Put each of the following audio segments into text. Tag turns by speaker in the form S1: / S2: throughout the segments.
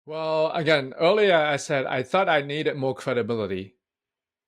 S1: Well, again, earlier I said I thought I needed more credibility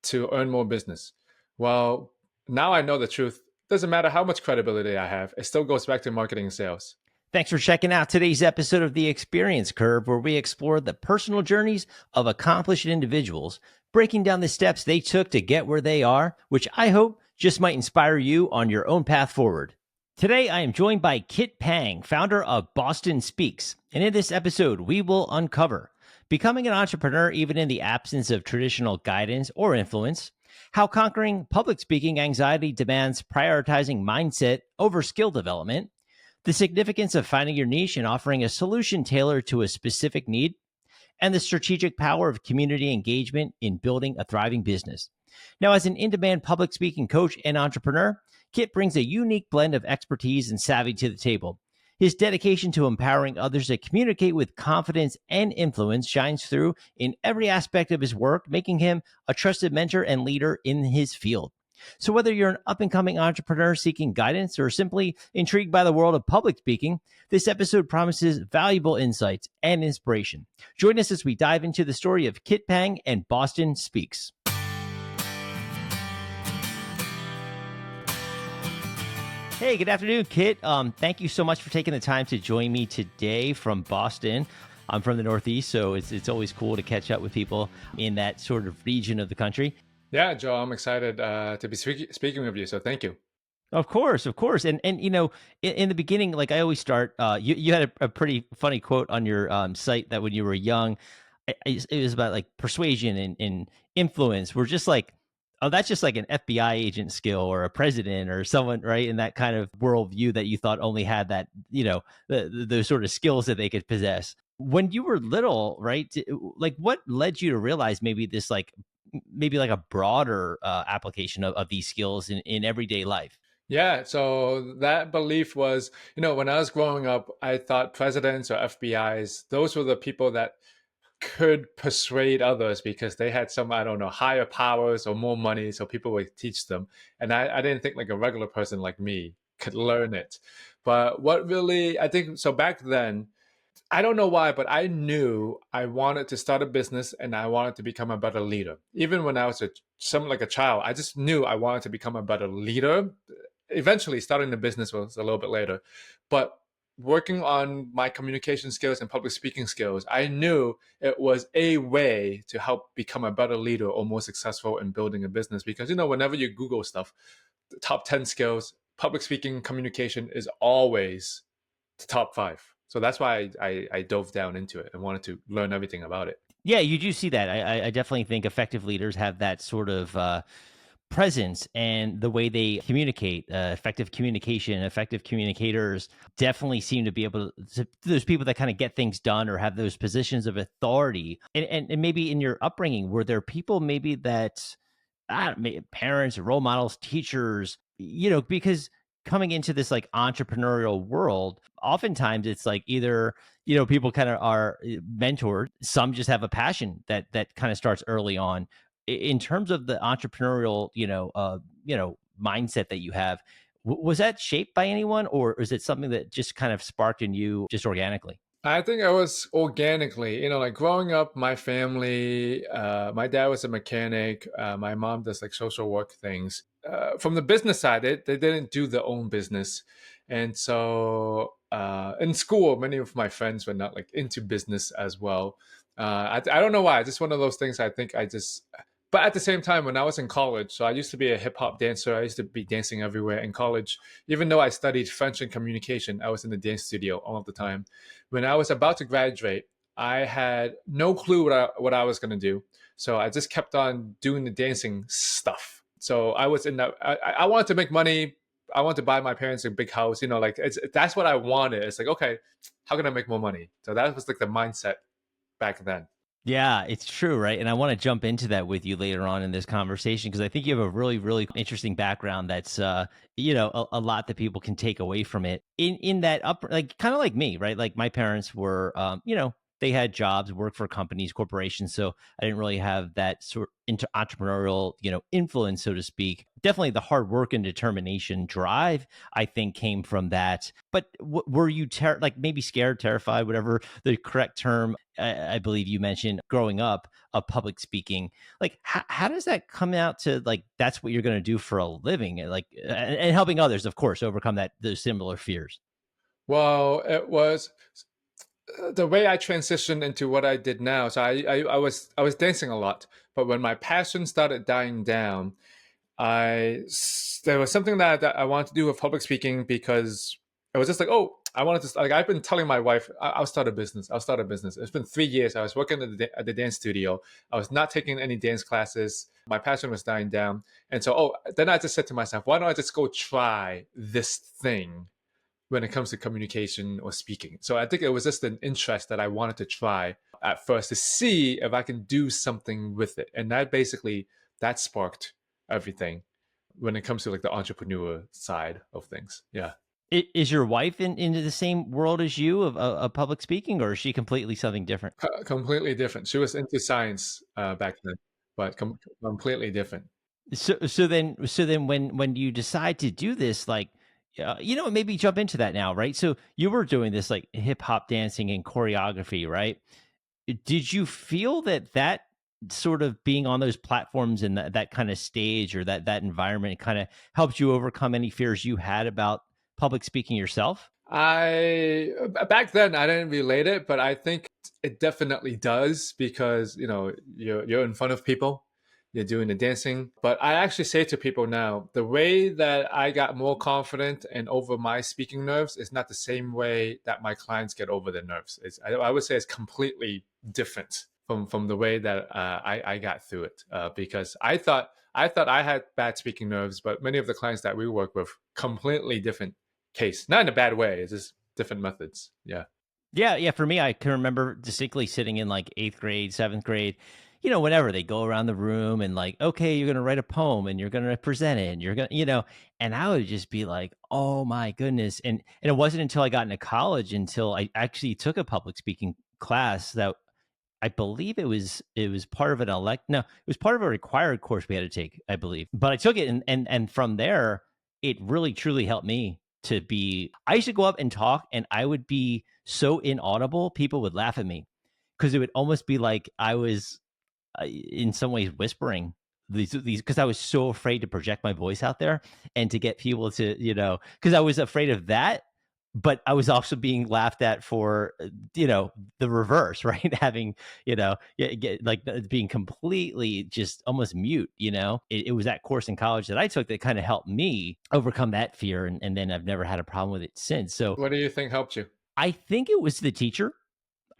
S1: to earn more business. Well, now I know the truth. Doesn't matter how much credibility I have, it still goes back to marketing and sales.
S2: Thanks for checking out today's episode of The Experience Curve, where we explore the personal journeys of accomplished individuals, breaking down the steps they took to get where they are, which I hope just might inspire you on your own path forward. Today, I am joined by Kit Pang, founder of Boston Speaks. And in this episode, we will uncover becoming an entrepreneur even in the absence of traditional guidance or influence, how conquering public speaking anxiety demands prioritizing mindset over skill development, the significance of finding your niche and offering a solution tailored to a specific need, and the strategic power of community engagement in building a thriving business. Now, as an in demand public speaking coach and entrepreneur, Kit brings a unique blend of expertise and savvy to the table. His dedication to empowering others to communicate with confidence and influence shines through in every aspect of his work, making him a trusted mentor and leader in his field. So, whether you're an up and coming entrepreneur seeking guidance or simply intrigued by the world of public speaking, this episode promises valuable insights and inspiration. Join us as we dive into the story of Kit Pang and Boston Speaks. Hey, good afternoon, Kit. Thank you so much for taking the time to join me today from Boston. I'm from the Northeast, so it's always cool to catch up with people in that sort of region of the country.
S1: Yeah, Joe, I'm excited to be speaking with you. So thank you.
S2: Of course, of course. And in the beginning, like I always start, you had a pretty funny quote on your site that when you were young, it was about like persuasion and influence. We're just like, oh, that's just like an FBI agent skill or a president or someone, right? In that kind of worldview that you thought only had that, those sort of skills that they could possess. When you were little, right? Like what led you to realize maybe like a broader application of these skills in everyday life?
S1: Yeah, so that belief was, when I was growing up, I thought presidents or FBIs, those were the people that could persuade others because they had some, I don't know, higher powers or more money, so people would teach them. And I didn't think like a regular person like me could learn it. But what really, I think, so back then, I don't know why, but I knew I wanted to start a business and I wanted to become a better leader. Even when I was something like a child, I just knew I wanted to become a better leader. Eventually, starting the business was a little bit later, but working on my communication skills and public speaking skills, I knew it was a way to help become a better leader or more successful in building a business. Because whenever you Google stuff, the top 10 skills, public speaking, communication is always the top five. So that's why I dove down into it and wanted to learn everything about it.
S2: Yeah, you do see that. I definitely think effective leaders have that sort of presence and the way they communicate. Effective communication, effective communicators definitely seem to be able to those people that kind of get things done or have those positions of authority. And maybe in your upbringing, were there people maybe that parents, role models, teachers, because coming into this like entrepreneurial world, oftentimes it's like either, people kind of are mentored, some just have a passion that kind of starts early on. In terms of the entrepreneurial, mindset that you have, was that shaped by anyone or is it something that just kind of sparked in you just organically?
S1: I think I was organically, like growing up, my family, my dad was a mechanic, my mom does like social work things. From the business side, they didn't do their own business. And so in school, many of my friends were not like into business as well. I don't know why. It's just one of those things I think but at the same time, when I was in college, so I used to be a hip hop dancer. I used to be dancing everywhere in college. Even though I studied French and communication, I was in the dance studio all of the time. When I was about to graduate, I had no clue what I was going to do. So I just kept on doing the dancing stuff. So I was in that. I wanted to make money. I wanted to buy my parents a big house. That's what I wanted. It's like, okay, how can I make more money? So that was like the mindset back then.
S2: Yeah, it's true, right? And I want to jump into that with you later on in this conversation because I think you have a really, really interesting background that's, a lot that people can take away from it. In that up, like kind of like me, right? Like my parents were, they had jobs, worked for companies, corporations. So I didn't really have that sort into entrepreneurial, influence, so to speak. Definitely the hard work and determination drive, I think, came from that. But were you like maybe scared, terrified, whatever the correct term I believe you mentioned growing up of public speaking? Like, how does that come out to like that's what you're going to do for a living, and like and helping others, of course, overcome those similar fears?
S1: Well, it was the way I transitioned into what I did now. So I was dancing a lot, but when my passion started dying down, there was something that I wanted to do with public speaking because it was just like, oh, I wanted to, like, I've been telling my wife, I'll start a business. I'll start a business. It's been 3 years. I was working at the dance studio. I was not taking any dance classes. My passion was dying down. And so, then I just said to myself, why don't I just go try this thing when it comes to communication or speaking? So I think it was just an interest that I wanted to try at first to see if I can do something with it. And that sparked everything when it comes to like the entrepreneur side of things. Yeah.
S2: Is your wife into the same world as you of public speaking, or is she completely something different?
S1: Completely different. She was into science back then, but completely different.
S2: So then when you decide to do this, like, maybe jump into that now, right? So you were doing this like hip hop dancing and choreography, right? Did you feel that sort of being on those platforms and that kind of stage or that environment kind of helped you overcome any fears you had about public speaking yourself?
S1: I Back then I didn't relate it, but I think it definitely does because you're in front of people, you're doing the dancing. But I actually say to people now, the way that I got more confident and over my speaking nerves is not the same way that my clients get over their nerves. I would say it's completely different from the way that I got through it because I thought I had bad speaking nerves, but many of the clients that we work with completely different case. Not in a bad way. It's just different methods. Yeah.
S2: Yeah, yeah. For me, I can remember distinctly sitting in like eighth grade, seventh grade. Whenever they go around the room and like, okay, you're gonna write a poem and you're gonna present it and you're gonna, and I would just be like, oh my goodness. And it wasn't until I got into college until I actually took a public speaking class that I believe it was part of an no, it was part of a required course we had to take, I believe. But I took it and from there, it really truly helped me to be I used to go up and talk and I would be so inaudible, people would laugh at me because it would almost be like I was in some ways whispering these because I was so afraid to project my voice out there and to get people to, because I was afraid of that, but I was also being laughed at for, the reverse, right? Having, like being completely just almost mute, it was that course in college that I took that kind of helped me overcome that fear. And then I've never had a problem with it since. So
S1: What do you think helped you?
S2: I think it was the teacher.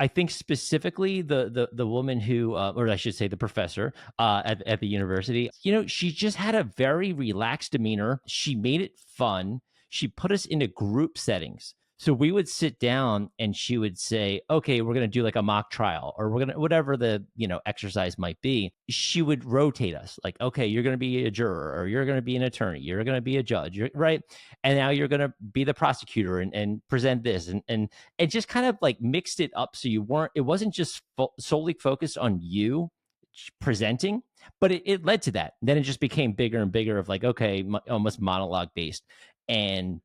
S2: I think specifically the woman who, or I should say, the professor at the university. She just had a very relaxed demeanor. She made it fun. She put us into group settings. So we would sit down and she would say, okay, we're going to do like a mock trial or we're going to, whatever the, exercise might be. She would rotate us like, okay, you're going to be a juror or you're going to be an attorney. You're going to be a judge, right? And now you're going to be the prosecutor and present this. And it just kind of like mixed it up. So it wasn't just solely focused on you presenting, but it led to that. Then it just became bigger and bigger of like, okay, almost monologue based. And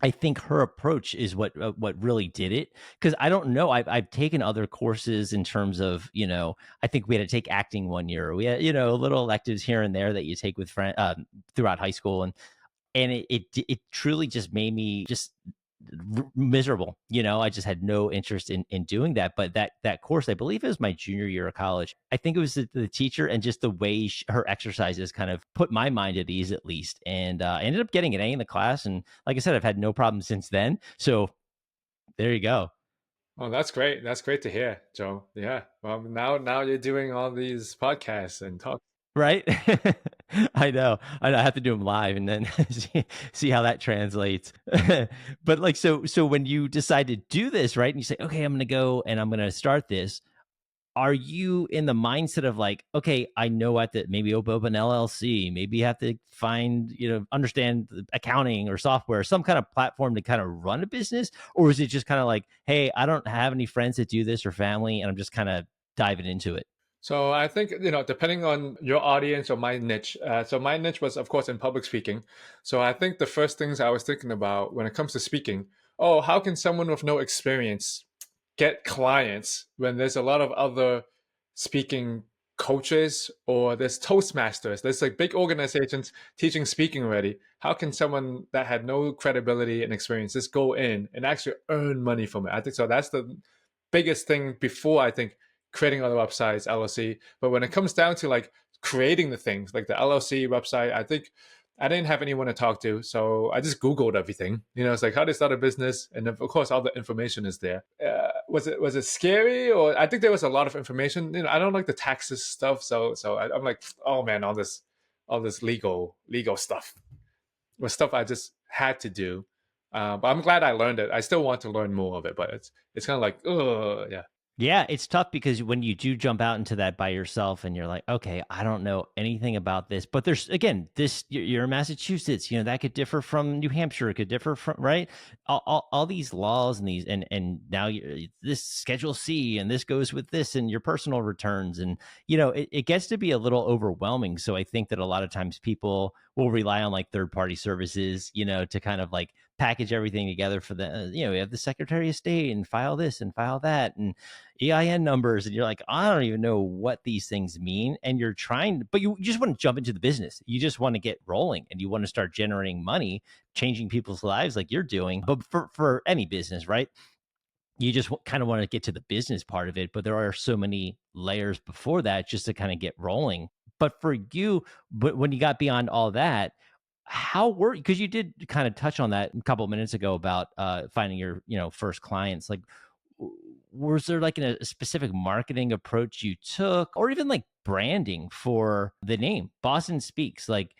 S2: I think her approach is what really did it. Because I don't know, I've taken other courses in terms of, I think we had to take acting one year. We had, little electives here and there that you take with friends throughout high school, and it truly just made me just miserable. I just had no interest in doing that. But that course, I believe it was my junior year of college. I think it was the teacher and just the way her exercises kind of put my mind at ease, at least. And I ended up getting an A in the class. And like I said, I've had no problem since then. So there you go.
S1: Oh, that's great. That's great to hear, Joe. Yeah. Well, now you're doing all these podcasts and talk.
S2: Right. I know. I have to do them live and then see how that translates. But like, so when you decide to do this, right, and you say, okay, I'm going to go and I'm going to start this, are you in the mindset of like, okay, I know I have to maybe open up an LLC, maybe you have to find, understand accounting or software, some kind of platform to kind of run a business? Or is it just kind of like, hey, I don't have any friends that do this or family, and I'm just kind of diving into it?
S1: So I think, depending on your audience or my niche. So my niche was, of course, in public speaking. So I think the first things I was thinking about when it comes to speaking, oh, how can someone with no experience get clients when there's a lot of other speaking coaches, or there's Toastmasters, there's like big organizations teaching speaking already. How can someone that had no credibility and experience just go in and actually earn money from it? I think so. That's the biggest thing before, I think, creating other websites, LLC. But when it comes down to like creating the things like the LLC website, I think I didn't have anyone to talk to, so I just Googled everything. It's like how to start a business, and of course, all the information is there. Was it scary? Or I think there was a lot of information. I don't like the taxes stuff, so I'm like, oh man, all this legal stuff was stuff I just had to do. But I'm glad I learned it. I still want to learn more of it, but it's kind of like, oh yeah.
S2: Yeah, it's tough because when you do jump out into that by yourself and you're like, okay, I don't know anything about this. But there's, again, this, you're in Massachusetts, that could differ from New Hampshire, it could differ from, right? All these laws and and now this Schedule C and this goes with this and your personal returns. And, it gets to be a little overwhelming. So I think that a lot of times people will rely on like third party services, to kind of like package everything together for the, you have the Secretary of State and file this and file that. And EIN numbers, and you're like, I don't even know what these things mean. And you're trying, but you just want to jump into the business. You just want to get rolling and you want to start generating money, changing people's lives like you're doing. But for any business, right? You just kind of want to get to the business part of it, but there are so many layers before that just to kind of get rolling. But for you, but when you got beyond all that, how were, because you did kind of touch on that a couple of minutes ago about finding your first clients, like was there like a specific marketing approach you took, or even like branding for the name Boston Speaks? Like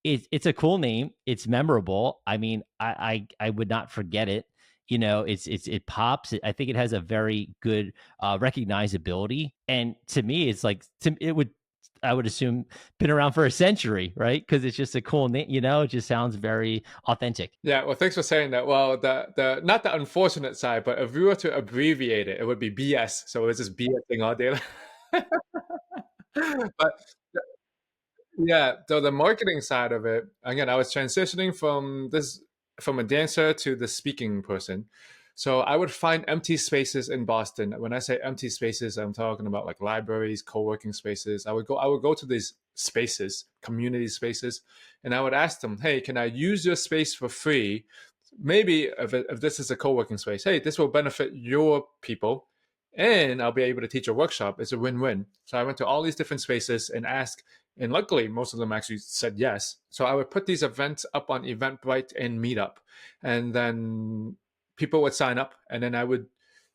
S2: it's a cool name, it's memorable. I mean, I would not forget it. It pops. I think it has a very good recognizability, and to me, it's like it would, I would assume, been around for a century, right? Because it's just a cool name. It just sounds very authentic.
S1: Yeah, well, thanks for saying that. Well, the not the unfortunate side, but if we were to abbreviate it, it would be BS. So it's just BSing all day. But yeah, so the marketing side of it, again, I was transitioning from a dancer to the speaking person. So I would find empty spaces in Boston. When I say empty spaces, I'm talking about like libraries, co-working spaces. I would go to these spaces, community spaces, and I would ask them, "Hey, can I use your space for free? Maybe if this is a co-working space, hey, this will benefit your people, and I'll be able to teach a workshop. It's a win-win." So I went to all these different spaces and asked, and luckily most of them actually said yes. So I would put these events up on Eventbrite and Meetup, and then people would sign up, and then I would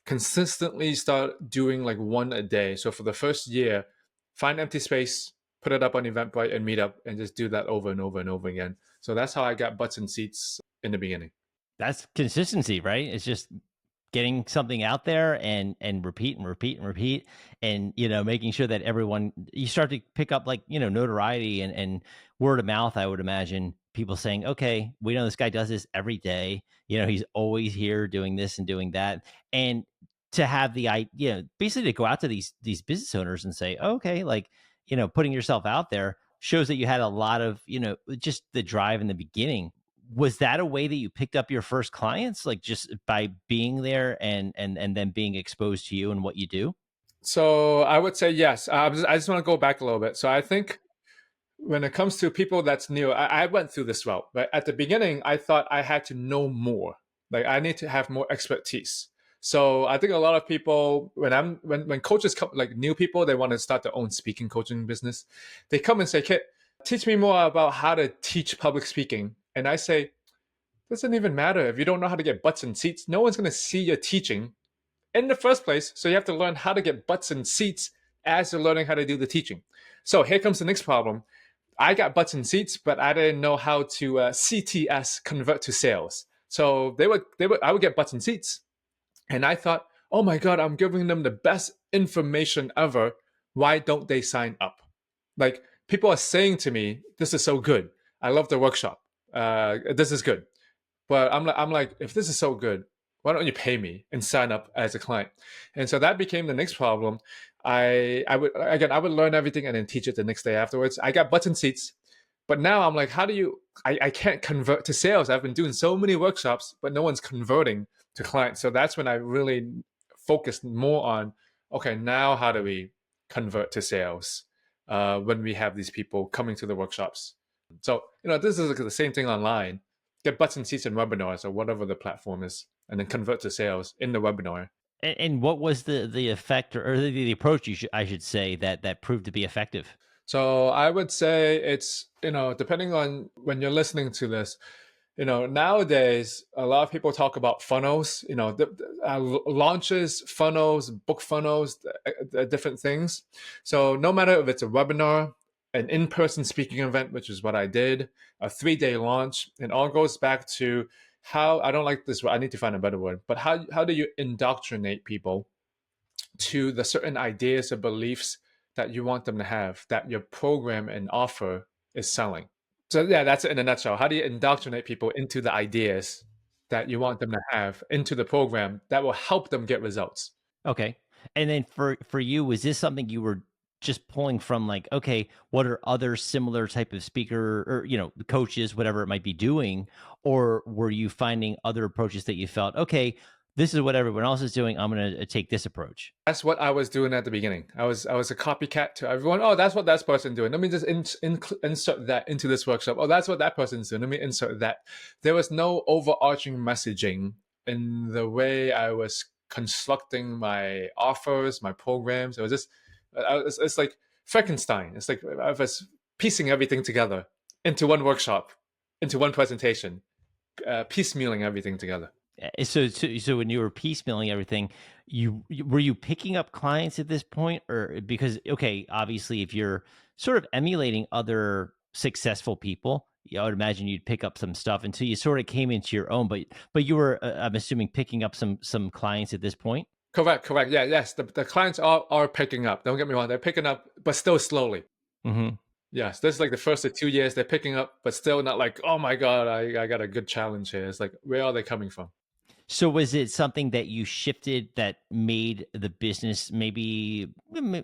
S1: consistently start doing like one a day. So for the first year, find empty space, put it up on Eventbrite and Meetup, and just do that over and over and over again. So that's how I got butts and seats in the beginning.
S2: That's consistency, right? It's just getting something out there and repeat and repeat and repeat, and making sure that everyone, you start to pick up like notoriety and word of mouth. I would imagine people saying, okay, we know this guy does this every day, he's always here doing this and doing that. And to have the idea, basically to go out to these business owners and say, okay, like putting yourself out there shows that you had a lot of just the drive in the beginning. Was that a way that you picked up your first clients, like just by being there and then being exposed to you and what you do?
S1: So I would say yes. I just want to go back a little bit. So I think when it comes to people that's new, I went through this route. But at the beginning, I thought I had to know more. Like I need to have more expertise. So I think a lot of people, when coaches come, like new people, they want to start their own speaking coaching business. They come and say, "Kit, teach me more about how to teach public speaking." And I say, doesn't even matter if you don't know how to get butts and seats. No one's going to see your teaching in the first place. So you have to learn how to get butts and seats as you're learning how to do the teaching. So here comes the next problem. I got butts and seats, but I didn't know how to CTS, convert to sales. So I would get butts and seats, and I thought, oh my God, I'm giving them the best information ever. Why don't they sign up? Like people are saying to me, this is so good. I love the workshop. This is good. But I'm like, if this is so good, why don't you pay me and sign up as a client? And so that became the next problem. I would learn everything and then teach it the next day afterwards. I got button seats, but now I'm like, how do you? I can't convert to sales. I've been doing so many workshops, but no one's converting to clients. So that's when I really focused more on, okay, now how do we convert to sales when we have these people coming to the workshops? So this is like the same thing online. Get butts and seats in webinars or whatever the platform is, and then convert to sales in the webinar.
S2: And what was the effect or the approach I should say that proved to be effective?
S1: So I would say it's, depending on when you're listening to this, nowadays a lot of people talk about funnels, launches, funnels, book funnels, different things. So no matter if it's a webinar, an in-person speaking event, which is what I did, a 3-day launch, it all goes back to how, I don't like this word, I need to find a better word, but how do you indoctrinate people to the certain ideas or beliefs that you want them to have, that your program and offer is selling. So yeah, that's it in a nutshell. How do you indoctrinate people into the ideas that you want them to have into the program that will help them get results?
S2: Okay. And then for you, was this something you were just pulling from like, okay, what are other similar type of speaker or, coaches, whatever it might be doing? Or were you finding other approaches that you felt, okay, this is what everyone else is doing. I'm going to take this approach.
S1: That's what I was doing at the beginning. I was a copycat to everyone. Oh, that's what that person doing. Let me just insert that into this workshop. Oh, that's what that person's doing. Let me insert that. There was no overarching messaging in the way I was constructing my offers, my programs. It was just, it's like Frankenstein. It's like I was piecing everything together into one workshop, into one presentation, piecemealing everything together.
S2: So when you were piecemealing everything, were you picking up clients at this point, or because okay, obviously if you're sort of emulating other successful people, I would imagine you'd pick up some stuff until you sort of came into your own. But you were, I'm assuming, picking up some clients at this point.
S1: Correct, correct. Yeah, yes. The clients are picking up. Don't get me wrong, they're picking up, but still slowly.
S2: Hmm.
S1: Yes, this is like the first of 2 years they're picking up, but still not like, oh my God, I got a good challenge here. It's like, where are they coming from?
S2: So was it something that you shifted that made the business maybe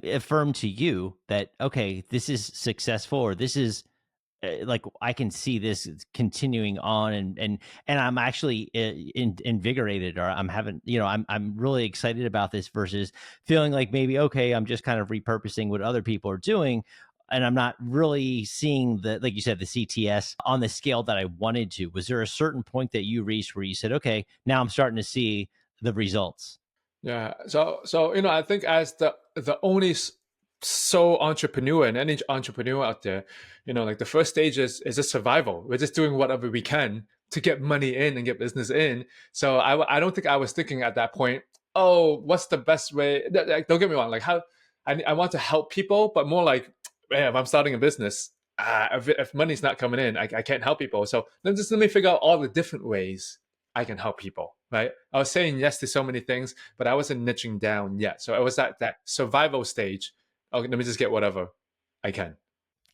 S2: affirm to you that okay, this is successful, or this is like I can see this continuing on, and I'm actually invigorated, or I'm having, I'm really excited about this versus feeling like maybe okay, I'm just kind of repurposing what other people are doing, and I'm not really seeing the, like you said, the CTS on the scale that I wanted to. Was there a certain point that you reached where you said, okay, now I'm starting to see the results?
S1: Yeah. So I think as the only sole entrepreneur and any entrepreneur out there, like the first stage is just survival. We're just doing whatever we can to get money in and get business in. So I don't think I was thinking at that point, oh, what's the best way? Like, don't get me wrong. Like how I want to help people, but more like, man, if I'm starting a business, if money's not coming in, I can't help people. So then just let me figure out all the different ways I can help people, right? I was saying yes to so many things, but I wasn't niching down yet. So I was at that survival stage. Okay, let me just get whatever I can.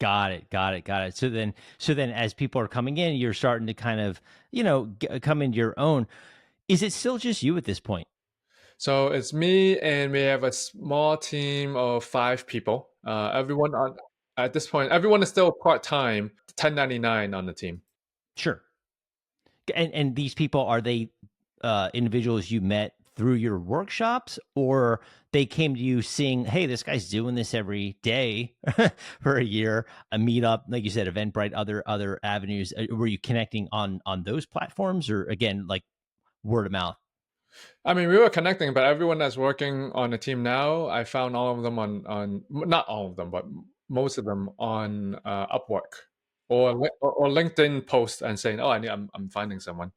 S2: Got it. Got it. Got it. So then, as people are coming in, you're starting to kind of, come into your own. Is it still just you at this point?
S1: So it's me, and we have a small team of 5 people. Everyone on at this point, everyone is still part time, 1099 on the team.
S2: Sure. And these people, are they individuals you met through your workshops, or they came to you seeing, hey, this guy's doing this every day for a year, a meetup, like you said, Eventbrite, other avenues. Were you connecting on those platforms, or again, like word of mouth?
S1: I mean, we were connecting, but everyone that's working on the team now, I found all of them on not all of them, but most of them on Upwork or LinkedIn post and saying, "Oh, I'm finding someone."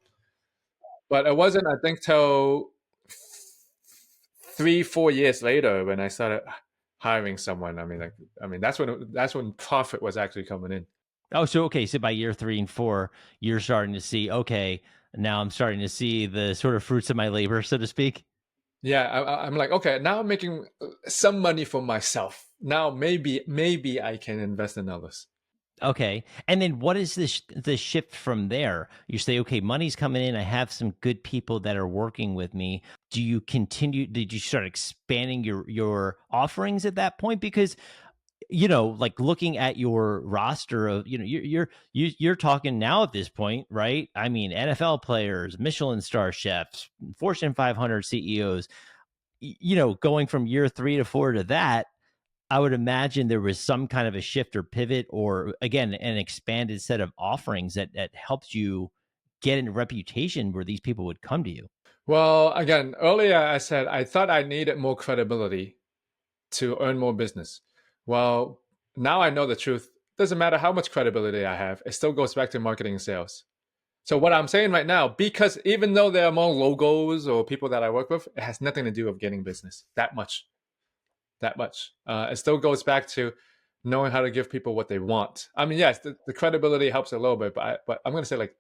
S1: But it wasn't, I think, till 3 4 years later when I started hiring someone. I mean, that's when profit was actually coming in.
S2: Oh, so okay, so by year 3 and 4, you're starting to see, okay, now I'm starting to see the sort of fruits of my labor, so to speak.
S1: Yeah, I'm like, okay, now I'm making some money for myself. Now maybe I can invest in others.
S2: Okay. And then what is the shift from there? You say, okay, money's coming in. I have some good people that are working with me. Do you continue? Did you start expanding your offerings at that point? Because like looking at your roster of, you're talking now at this point, right? I mean, NFL players, Michelin star chefs, Fortune 500 CEOs. Going from year 3 to 4 to that, I would imagine there was some kind of a shift or pivot, or again, an expanded set of offerings that helped you get a reputation where these people would come to you.
S1: Well, again, earlier I said I thought I needed more credibility to earn more business. Well, now I know the truth. Doesn't matter how much credibility I have, it still goes back to marketing and sales. So what I'm saying right now, because even though there are more logos or people that I work with, it has nothing to do with getting business. That much. That much. It still goes back to knowing how to give people what they want. I mean, yes, the credibility helps a little bit, but I'm going to say like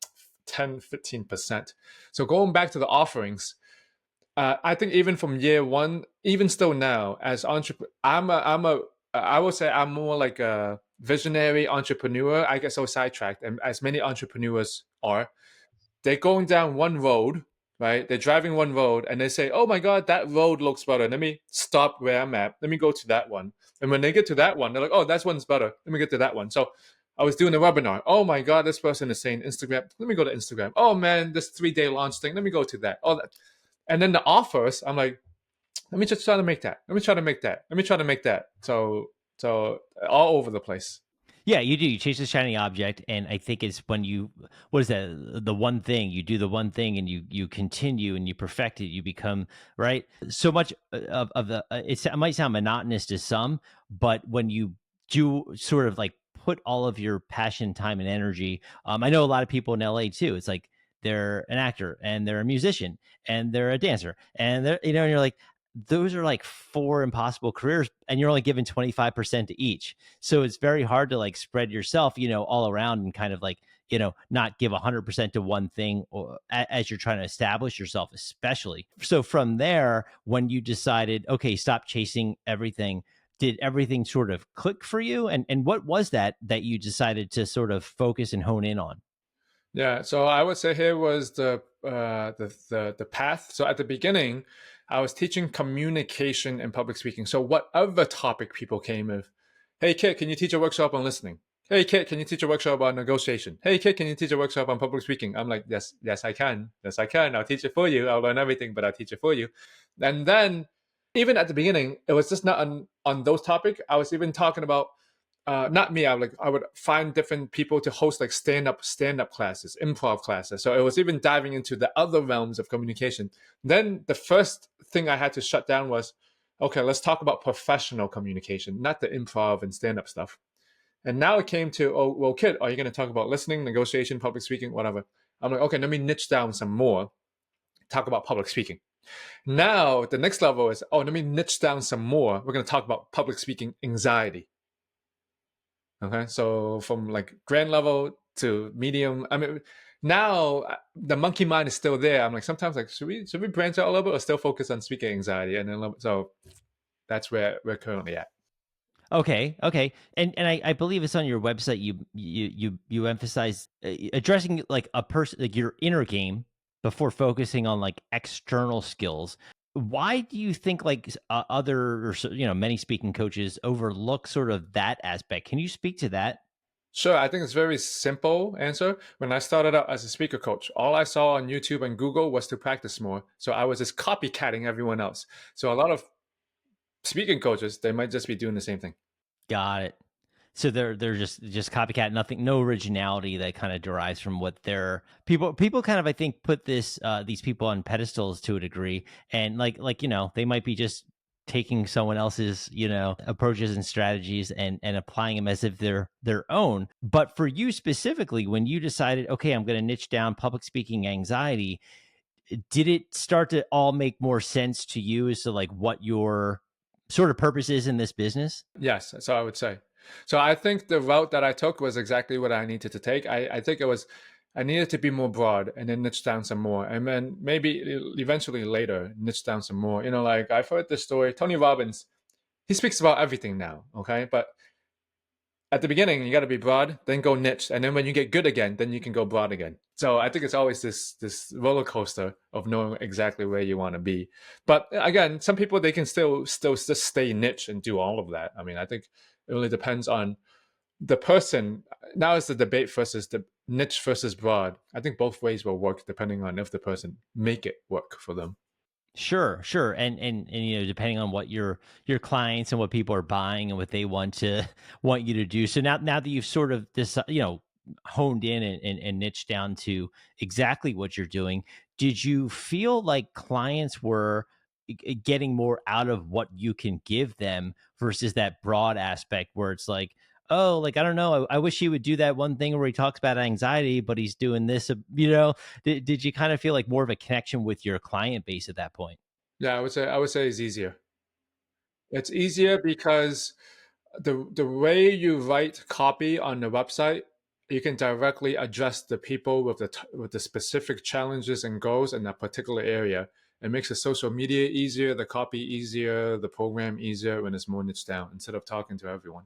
S1: 10, 15%. So going back to the offerings, I think even from year one, even still now, as entrepreneur, I would say I'm more like a visionary entrepreneur. I get so sidetracked, and as many entrepreneurs are, they're going down one road, right? They're driving one road and they say, oh my God, that road looks better. Let me stop where I'm at. Let me go to that one. And when they get to that one, they're like, oh, that one's better. Let me get to that one. So I was doing a webinar. Oh my God, this person is saying Instagram. Let me go to Instagram. Oh man, this 3-day launch thing. Let me go to that. Oh, that. And then the offers, I'm like, let me just try to make that. Let me try to make that. Let me try to make that. So all over the place.
S2: Yeah, you do. You chase the shiny object, and I think it's when you, what is that? The one thing you do, the one thing, and you continue and you perfect it. You become right. So much of the it might sound monotonous to some, but when you do sort of like put all of your passion, time, and energy, I know a lot of people in LA too. It's like they're an actor and they're a musician and they're a dancer and they're and you're like, those are like four impossible careers, and you're only given 25% to each. So it's very hard to like spread yourself, all around and kind of like, not give 100% to one thing, or as you're trying to establish yourself, especially. So from there, when you decided, okay, stop chasing everything, did everything sort of click for you? And what was that you decided to sort of focus and hone in on?
S1: Yeah, so I would say here was the path. So at the beginning, I was teaching communication and public speaking. So whatever topic people came with, hey kid, can you teach a workshop on listening? Hey kid, can you teach a workshop on negotiation? Hey kid, can you teach a workshop on public speaking? I'm like, yes, yes I can, yes I can. I'll teach it for you. I'll learn everything, but I'll teach it for you. And then even at the beginning, it was just not on those topics. I was even talking about not me. I would find different people to host like stand up classes, improv classes. So it was even diving into the other realms of communication. Then the first thing I had to shut down was, okay, let's talk about professional communication, not the improv and stand up stuff. And now it came to, oh well, kid, are you going to talk about listening, negotiation, public speaking, whatever? I'm like, okay, let me niche down some more. Talk about public speaking. Now the next level is, oh, let me niche down some more. We're going to talk about public speaking anxiety. Okay, so from like grand level to medium. I mean, now the monkey mind is still there. I'm like sometimes like should we branch out a little bit or still focus on speaker anxiety? And then so that's where we're currently at.
S2: Okay, okay, and I believe it's on your website. You emphasize addressing like a person, like your inner game, before focusing on like external skills. Why do you think like other, or many speaking coaches overlook sort of that aspect? Can you speak to that?
S1: Sure, I think it's a very simple answer. When I started out as a speaker coach, all I saw on YouTube and Google was to practice more. So I was just copycatting everyone else. So a lot of speaking coaches, they might just be doing the same thing.
S2: Got it. So they're just copycat, nothing, no originality that kind of derives from what they're people kind of, I think, put these people on pedestals to a degree, and like they might be just taking someone else's approaches and strategies and applying them as if they're their own. But for you specifically, when you decided, okay, I'm going to niche down public speaking anxiety, did it start to all make more sense to you as to like what your sort of purpose is in this business?
S1: Yes, so I would say. So I think the route that I took was exactly what I needed to take. I think it was I needed to be more broad and then niche down some more. And then maybe eventually later niche down some more. Like I've heard this story. Tony Robbins, he speaks about everything now. Okay. But at the beginning, you got to be broad, then go niche. And then when you get good again, then you can go broad again. So I think it's always this roller coaster of knowing exactly where you want to be. But again, some people, they can still just stay niche and do all of that. I mean, I think it really depends on the person. Now it's the debate versus the niche versus broad. I think both ways will work depending on if the person make it work for them.
S2: Sure, sure. And depending on what your clients and what people are buying and what they want you to do. So now that you've sort of this, honed in and niched down to exactly what you're doing, did you feel like clients were getting more out of what you can give them versus that broad aspect where it's like, oh, like, I don't know, I wish he would do that one thing where he talks about anxiety, but he's doing this, did you kind of feel like more of a connection with your client base at that point?
S1: Yeah, I would say it's easier. It's easier because the way you write copy on the website, you can directly address the people with the specific challenges and goals in that particular area. It makes the social media easier, the copy easier, the program easier when it's more niched down instead of talking to everyone.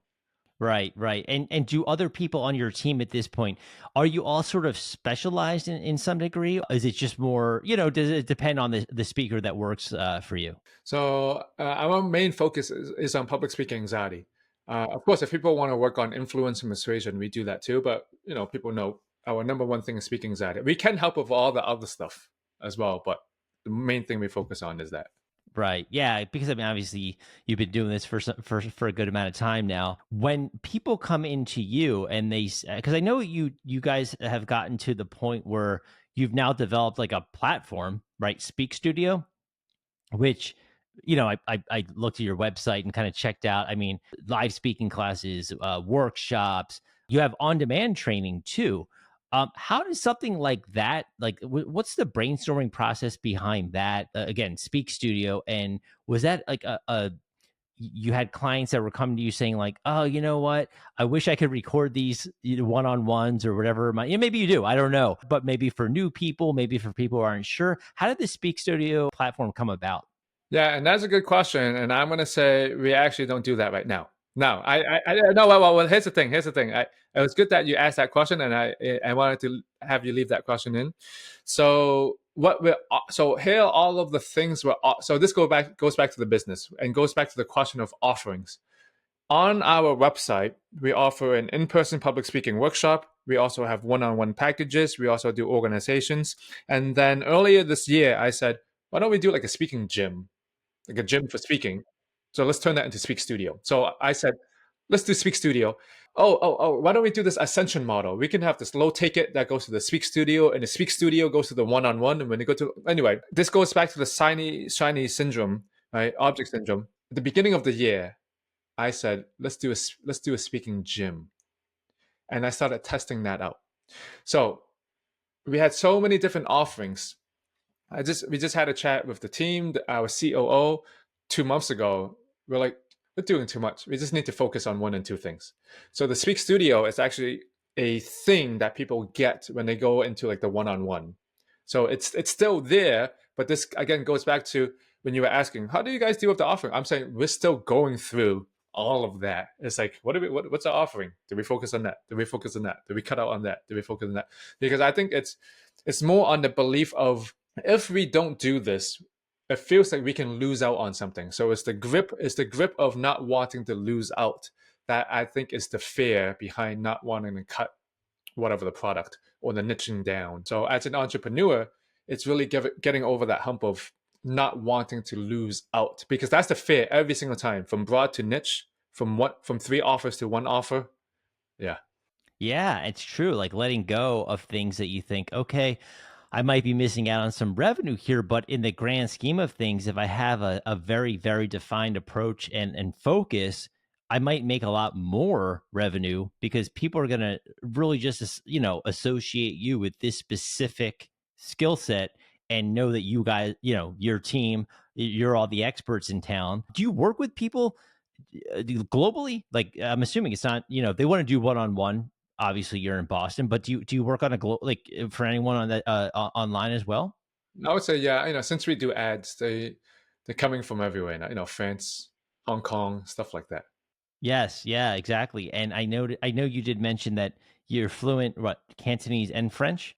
S2: Right, right. And do other people on your team at this point, are you all sort of specialized in some degree? Is it just more, does it depend on the speaker that works for you?
S1: So our main focus is on public speaking anxiety. Of course, if people want to work on influence and persuasion, we do that too. But people know our number one thing is speaking anxiety. We can help with all the other stuff as well, but the main thing we focus on is that.
S2: Right. Yeah. Because I mean, obviously, you've been doing this for a good amount of time now. When people come into you and because I know you guys have gotten to the point where you've now developed like a platform, right? Speak Studio, which I looked at your website and kind of checked out. I mean, live speaking classes, workshops. You have on demand training too. How does something like that, like, what's the brainstorming process behind that? Again, Speak Studio, and was that like you had clients that were coming to you saying like, oh, you know what? I wish I could record these one-on-ones or whatever. Maybe you do. I don't know. But maybe for new people, maybe for people who aren't sure, how did the Speak Studio platform come about?
S1: Yeah, and that's a good question. And I'm going to say we actually don't do that right now. No, I no. Well, here's the thing. Here's the thing. It was good that you asked that question, and I wanted to have you leave that question in. So so here are all of the things so this goes back to the business and goes back to the question of offerings. On our website, we offer an in-person public speaking workshop. We also have one-on-one packages. We also do organizations. And then earlier this year, I said, why don't we do like a speaking gym? Like a gym for speaking. So let's turn that into Speak Studio. So I said, let's do Speak Studio. Oh, why don't we do this ascension model? We can have this low ticket that goes to the Speak Studio, and the Speak Studio goes to the one-on-one. And when they go to, anyway, this goes back to the shiny syndrome, right? Object syndrome. At the beginning of the year, I said, let's do a speaking gym. And I started testing that out. So we had so many different offerings. We just had a chat with the team, our COO, 2 months ago. We're like, we're doing too much. We just need to focus on one and two things. So the Speak Studio is actually a thing that people get when they go into like the one-on-one. So it's still there, but this again goes back to when you were asking, how do you guys deal with the offering? I'm saying we're still going through all of that. It's like, what's our offering? Do we focus on that? Do we focus on that? Do we cut out on that? Do we focus on that? Because I think it's more on the belief of, if we don't do this, it feels like we can lose out on something. So it's the grip of not wanting to lose out that I think is the fear behind not wanting to cut whatever the product or the niching down. So as an entrepreneur, it's really getting over that hump of not wanting to lose out, because that's the fear every single time, from broad to niche, from three offers to one offer. Yeah.
S2: Yeah, it's true. Like letting go of things that you think, okay, I might be missing out on some revenue here, but in the grand scheme of things, if I have a very, very defined approach and focus, I might make a lot more revenue because people are going to really just, associate you with this specific skill set and know that you guys, your team, you're all the experts in town. Do you work with people globally? Like, I'm assuming it's not, they want to do one on one. obviously you're in Boston, but do you work on a like for anyone on that online as well?
S1: I would say, yeah, since we do ads, they're coming from everywhere now, France, Hong Kong, stuff like that.
S2: Yes, yeah, exactly. And I know you did mention that you're fluent what Cantonese and French.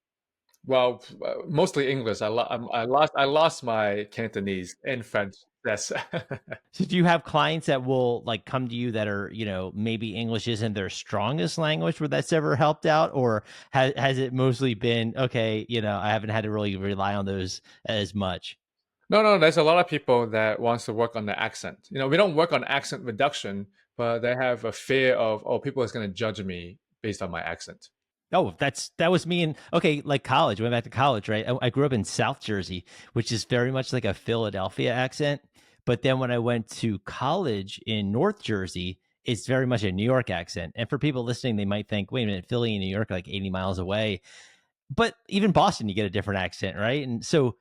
S1: Well, mostly English. I lost my Cantonese and French. Yes.
S2: So do you have clients that will like come to you that are, maybe English isn't their strongest language where that's ever helped out? Or has it mostly been, okay, I haven't had to really rely on those as much?
S1: No, no, there's a lot of people that wants to work on the accent. We don't work on accent reduction, but they have a fear of, oh, people is going to judge me based on my accent.
S2: Oh, that was me in okay, like college. Went back to college, right? I grew up in South Jersey, which is very much like a Philadelphia accent. But then when I went to college in North Jersey, it's very much a New York accent. And for people listening, they might think, wait a minute, Philly and New York are like 80 miles away. But even Boston, you get a different accent, right? And so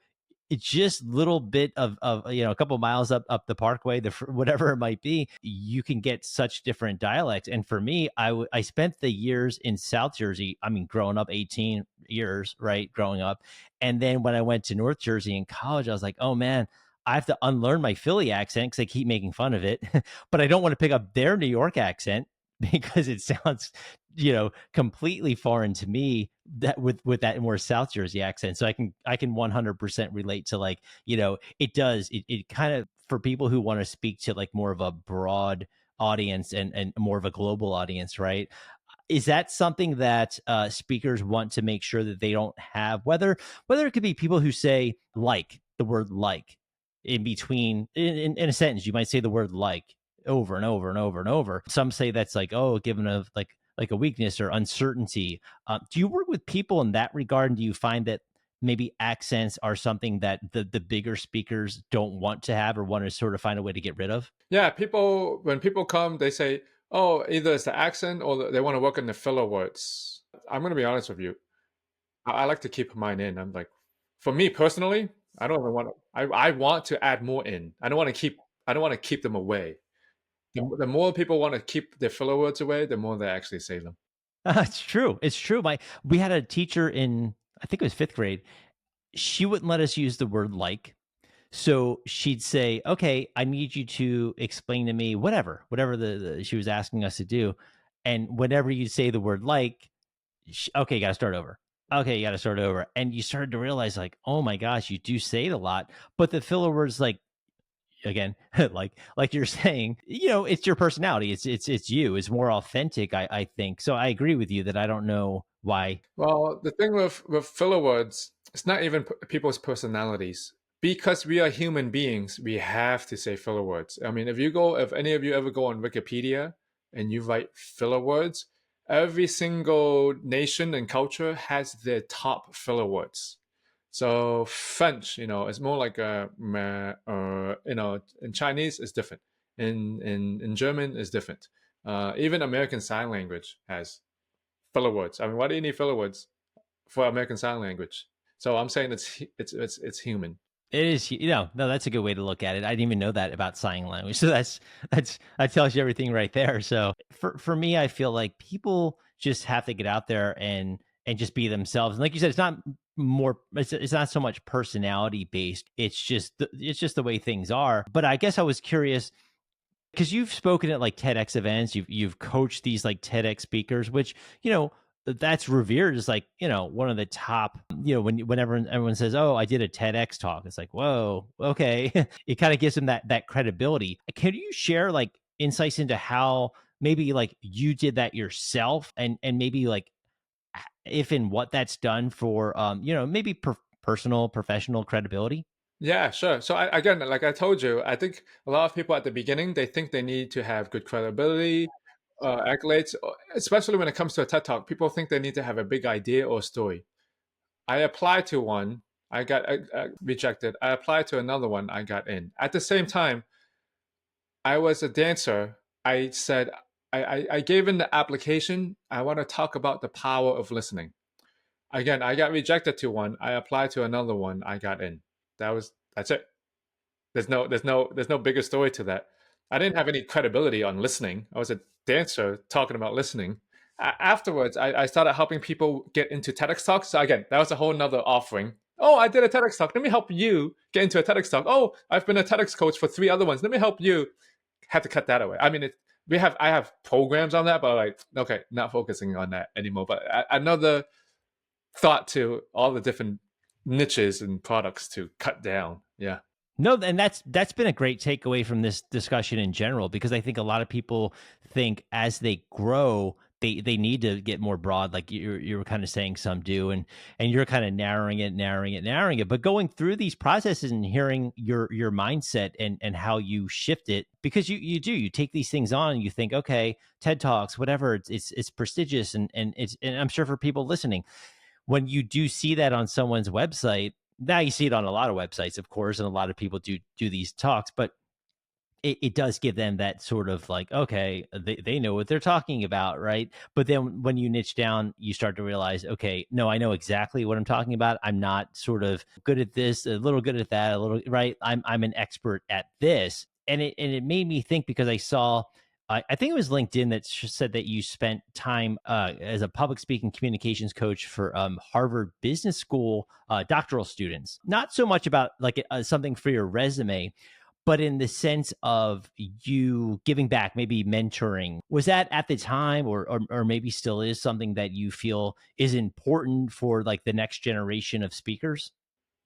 S2: it's just little bit of a couple miles up the parkway, whatever it might be, you can get such different dialects. And for me, I spent the years in South Jersey. I mean, growing up, 18 years, right, growing up, and then when I went to North Jersey in college, I was like, oh man, I have to unlearn my Philly accent because they keep making fun of it, but I don't want to pick up their New York accent because it sounds completely foreign to me, that with that more South Jersey accent. So I can 100% relate to, like, it does it kind of, for people who want to speak to like more of a broad audience and more of a global audience, right? Is that something that speakers want to make sure that they don't have, whether it could be people who say like the word like in between in a sentence, you might say the word like over and over and over and over. Some say that's like, oh, given a like a weakness or uncertainty. Do you work with people in that regard? And do you find that maybe accents are something that the bigger speakers don't want to have or want to sort of find a way to get rid of?
S1: Yeah, when people come, they say, oh, either it's the accent or they want to work on the filler words. I'm going to be honest with you. I like to keep mine in. I'm like, for me personally, I don't even want to. I want to add more in. I don't want to keep. I don't want to keep them away. The more people want to keep their filler words away, the more they actually say them.
S2: It's true. It's true. We had a teacher in, I think it was fifth grade. She wouldn't let us use the word like. So she'd say, okay, I need you to explain to me whatever she was asking us to do. And whenever you say the word like, okay, you got to start over. Okay, you got to start over. And you started to realize, like, oh my gosh, you do say it a lot. But the filler words, like, again, like you're saying, it's your personality. It's you. It's more authentic, I think. So I agree with you that I don't know why.
S1: Well, the thing with filler words, it's not even people's personalities. Because we are human beings, we have to say filler words. I mean, if any of you ever go on Wikipedia and you write filler words, every single nation and culture has their top filler words. So French, is more like a meh, in Chinese it's different. In German it's different. Even American Sign Language has filler words. I mean, why do you need filler words for American Sign Language? So I'm saying it's human.
S2: It is, no, that's a good way to look at it. I didn't even know that about sign language. So that tells you everything right there. So for me, I feel like people just have to get out there and just be themselves. And like you said, it's not so much personality based. It's just the way things are. But I guess I was curious because you've spoken at like TEDx events, you've coached these like TEDx speakers, which that's revered as like one of the top. Whenever everyone says, "Oh, I did a TEDx talk," it's like, "Whoa, okay." It kind of gives them that credibility. Can you share like insights into how maybe like you did that yourself, and maybe like if and what that's done for maybe personal professional credibility?
S1: Yeah, sure. So again, like I told you, I think a lot of people at the beginning they think they need to have good credibility, accolades, especially when it comes to a TED Talk. People think they need to have a big idea or story. I applied to one, I got rejected. I applied to another one, I got in. At the same time, I was a dancer. I said, I gave in the application. I want to talk about the power of listening. Again, I got rejected to one. I applied to another one. I got in. That's it. There's no bigger story to that. I didn't have any credibility on listening. I was a dancer talking about listening. afterwards, I started helping people get into TEDx talks. So again, that was a whole nother offering. Oh, I did a TEDx talk. Let me help you get into a TEDx talk. Oh, I've been a TEDx coach for 3 other ones. Let me help you. Had to cut that away. I mean, I have programs on that, but like, okay, not focusing on that anymore. But another thought to all the different niches and products to cut down. Yeah.
S2: No, and that's been a great takeaway from this discussion in general, because I think a lot of people think as they grow, they need to get more broad, like you were kind of saying some do, and you're kind of narrowing it. But going through these processes and hearing your mindset and how you shift it, because you take these things on and you think, okay, TED Talks, whatever, it's prestigious, and I'm sure for people listening, when you do see that on someone's website, now you see it on a lot of websites, of course, and a lot of people do these talks, but it does give them that sort of like, okay, they know what they're talking about, right? But then when you niche down, you start to realize, okay, no, I know exactly what I'm talking about. I'm not sort of good at this, a little good at that, a little, right? I'm an expert at this. And it made me think, because I saw, I think it was LinkedIn that said that you spent time as a public speaking communications coach for Harvard Business School doctoral students. Not so much about like something for your resume, but in the sense of you giving back, maybe mentoring. Was that at the time, or maybe still is, something that you feel is important for like the next generation of speakers?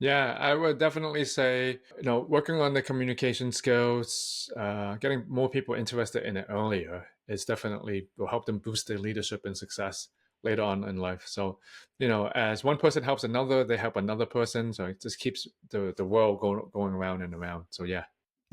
S1: Yeah, I would definitely say, working on the communication skills, getting more people interested in it earlier is definitely will help them boost their leadership and success later on in life. So, as one person helps another, they help another person. So it just keeps the world going around and around. So yeah.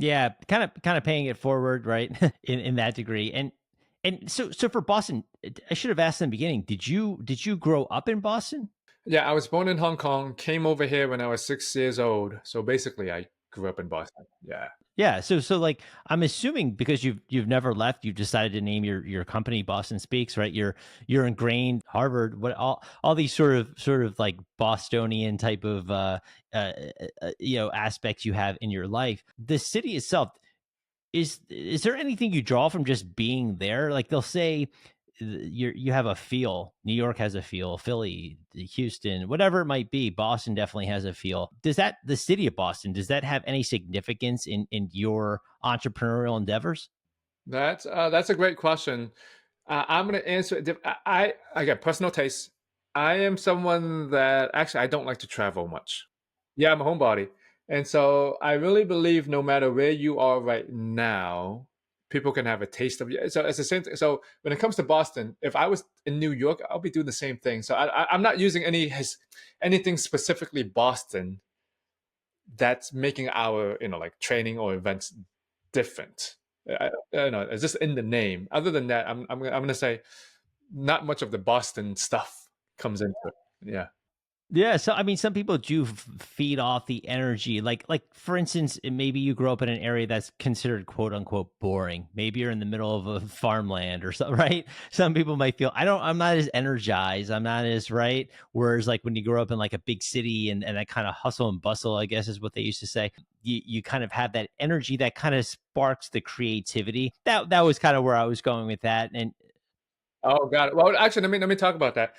S2: Yeah, kind of paying it forward, right? In that degree. And so for Boston, I should have asked in the beginning, did you grow up in Boston?
S1: Yeah, I was born in Hong Kong, came over here when I was 6 years old. So basically, I grew up in Boston. Yeah.
S2: Yeah, so like I'm assuming, because you've never left, you've decided to name your company Boston Speaks, right? You're ingrained Harvard, what all these sort of like Bostonian type of aspects you have in your life. The city itself, is there anything you draw from just being there? Like they'll say you have a feel. New York has a feel. Philly, Houston, whatever it might be. Boston definitely has a feel. Does that the city of Boston, does that have any significance in your entrepreneurial endeavors?
S1: That's a great question. I'm going to answer it. I got personal taste. I am someone that actually I don't like to travel much. Yeah, I'm a homebody, and so I really believe no matter where you are right now, people can have a taste of you. So it's the same thing. So when it comes to Boston, if I was in New York, I'll be doing the same thing. So I'm not using anything specifically Boston that's making our like training or events different. I don't know. It's just in the name. Other than that, I'm gonna say not much of the Boston stuff comes into it. Yeah.
S2: Yeah, so I mean, some people do feed off the energy. Like for instance, maybe you grow up in an area that's considered quote unquote boring. Maybe you're in the middle of a farmland or something, right? Some people might feel I'm not as energized. I'm not as right. Whereas like when you grow up in like a big city and that kind of hustle and bustle, I guess is what they used to say. You kind of have that energy that kind of sparks the creativity. That was kind of where I was going with that. And
S1: Oh, got it. Well, actually, let me talk about that.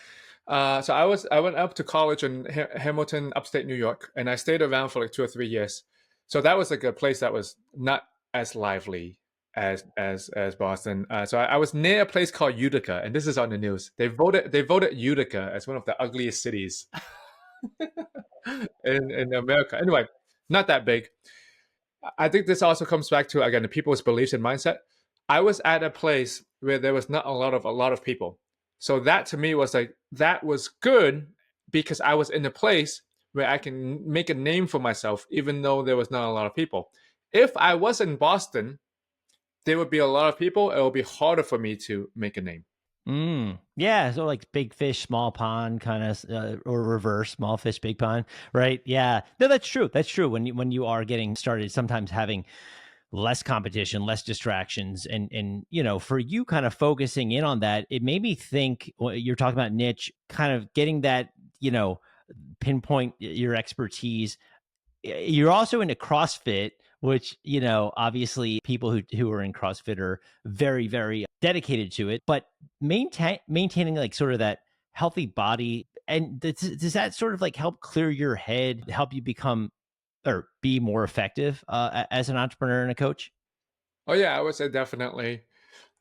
S1: So I went up to college in Hamilton, upstate New York, and I stayed around for like 2 or 3 years. So that was like a place that was not as lively as Boston. So I was near a place called Utica, and this is on the news. They voted Utica as one of the ugliest cities in America. Anyway, not that big. I think this also comes back to again the people's beliefs and mindset. I was at a place where there was not a lot of people. So that to me was like that was good because I was in a place where I can make a name for myself even though there was not a lot of people. If I was in Boston, there would be a lot of people. It would be harder for me to make a name.
S2: Yeah, so like big fish, small pond, kind of, or reverse, small fish, big pond, right? Yeah, no, that's true. That's true. When you are getting started, sometimes having less competition, less distractions, and for you, kind of focusing in on that, it made me think. You're talking about niche, kind of getting that, pinpoint your expertise. You're also into CrossFit, which obviously people who are in CrossFit are very, very dedicated to it, but maintaining like sort of that healthy body. And does that sort of like help clear your head, help you become or be more effective as an entrepreneur and a coach?
S1: Oh yeah, I would say definitely.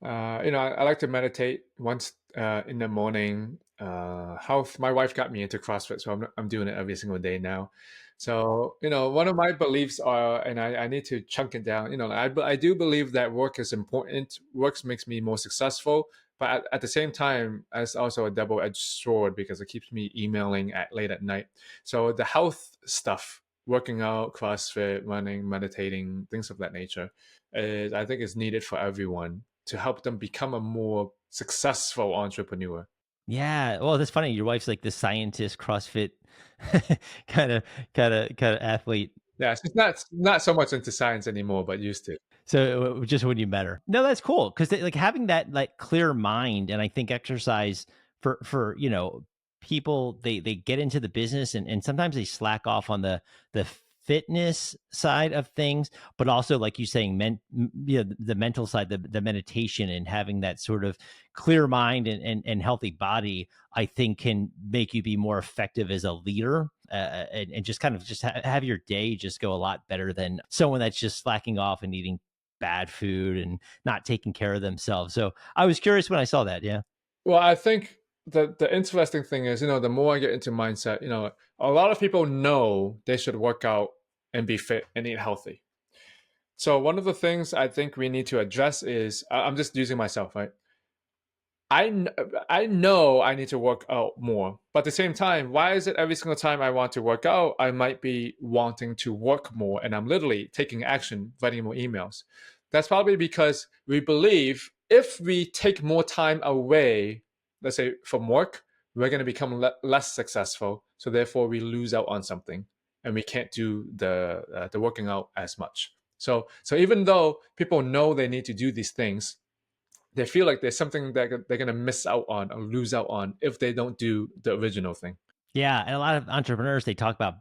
S1: I like to meditate once in the morning. Health. My wife got me into CrossFit, so I'm doing it every single day now. So one of my beliefs are, and I need to chunk it down. I do believe that work is important. Work makes me more successful, but at the same time, it's also a double-edged sword because it keeps me emailing at late at night. So the health stuff, working out, CrossFit, running, meditating, things of that nature, is I think is needed for everyone to help them become a more successful entrepreneur.
S2: Yeah. Well, that's funny. Your wife's like the scientist, CrossFit kind of athlete.
S1: Yeah, she's not so much into science anymore, but used to.
S2: So just when you met her. No, that's cool because like having that like clear mind, and I think exercise for people they get into the business and sometimes they slack off on the fitness side of things, but also like you saying, the mental side, the meditation and having that sort of clear mind and healthy body, I think can make you be more effective as a leader. And just kind of just have your day just go a lot better than someone that's just slacking off and eating bad food and not taking care of themselves. So I was curious when I saw that. Yeah.
S1: Well, I think the interesting thing is, the more I get into mindset, a lot of people know they should work out and be fit and eat healthy. So one of the things I think we need to address is, I'm just using myself, right? I know I need to work out more, but at the same time, why is it every single time I want to work out, I might be wanting to work more, and I'm literally taking action, writing more emails? That's probably because we believe if we take more time away, let's say from work, we're going to become less successful. So therefore, we lose out on something, and we can't do the working out as much. So even though people know they need to do these things, they feel like there's something that they're going to miss out on or lose out on if they don't do the original thing.
S2: Yeah, and a lot of entrepreneurs they talk about,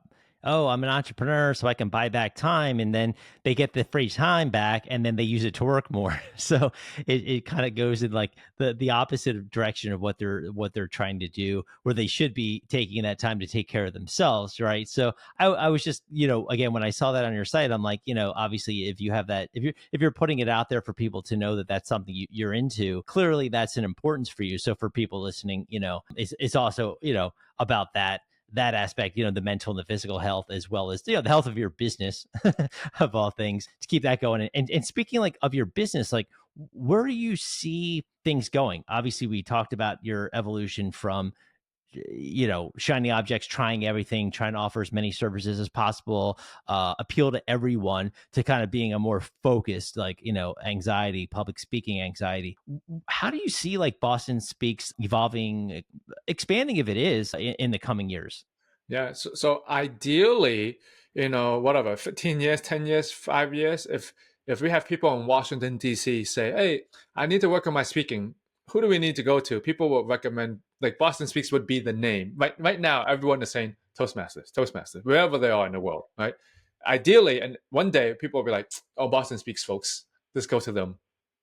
S2: "Oh, I'm an entrepreneur, so I can buy back time," and then they get the free time back, and then they use it to work more. So it kind of goes in like the opposite direction of what they're trying to do, where they should be taking that time to take care of themselves, right? So I was just again when I saw that on your site, I'm like obviously if you have that if you're putting it out there for people to know that that's something you're into, clearly that's an importance for you. So for people listening, it's also about that aspect, the mental and the physical health, as well as the health of your business, of all things, to keep that going. And speaking like of your business, like where do you see things going? Obviously, we talked about your evolution from shiny objects, trying everything, trying to offer as many services as possible, appeal to everyone, to kind of being a more focused, like anxiety, public speaking anxiety. How do you see like Boston Speaks evolving, expanding if it is in the coming years?
S1: Yeah. So ideally, whatever, 15 years, 10 years, 5 years, if we have people in Washington, D.C. say, hey, I need to work on my speaking, who do we need to go to? People will recommend, like Boston Speaks would be the name. Right now, everyone is saying Toastmasters, Toastmasters, wherever they are in the world, right? Ideally, and one day people will be like, oh, Boston Speaks folks, let's go to them.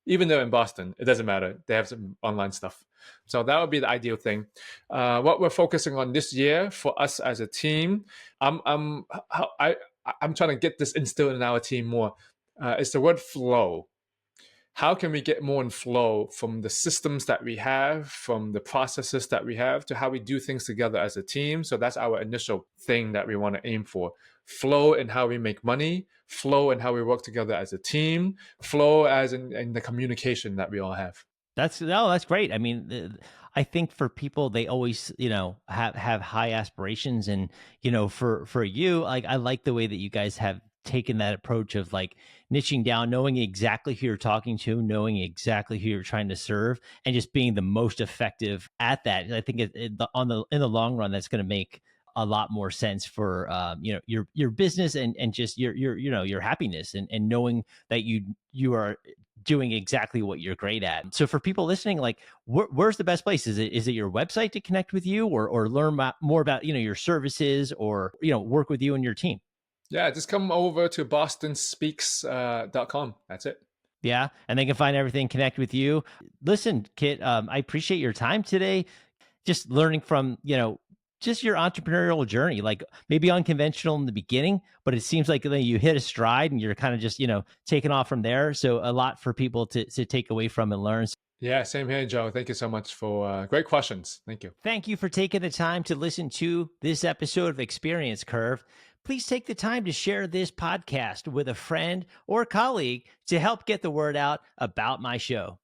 S1: Even though in Boston, it doesn't matter. They have some online stuff. So that would be the ideal thing. What we're focusing on this year for us as a team, I, I'm trying to get this instilled in our team more. It's the word flow. How can we get more in flow from the systems that we have, from the processes that we have, to how we do things together as a team? So that's our initial thing that we want to aim for. Flow in how we make money, flow in how we work together as a team, flow as in the communication that we all have.
S2: That's great. I mean, I think for people, they always, have high aspirations, and for you, like I like the way that you guys have taken that approach of like niching down, knowing exactly who you're talking to, knowing exactly who you're trying to serve, and just being the most effective at that. I think in the long run, that's going to make a lot more sense for your business and just your happiness, and knowing that you are doing exactly what you're great at. So for people listening, like where's the best place? Is it your website to connect with you, or learn more about your services, or work with you and your team?
S1: Yeah, just come over to bostonspeaks.com. That's it.
S2: Yeah, and they can find everything, connect with you. listen, Kit, I appreciate your time today. Just learning from, just your entrepreneurial journey, like maybe unconventional in the beginning, but it seems like then you hit a stride and you're kind of just, taking off from there. So a lot for people to take away from and learn.
S1: Yeah, same here, Joe. Thank you so much for great questions. Thank you.
S2: Thank you for taking the time to listen to this episode of Experience Curve. Please take the time to share this podcast with a friend or colleague to help get the word out about my show.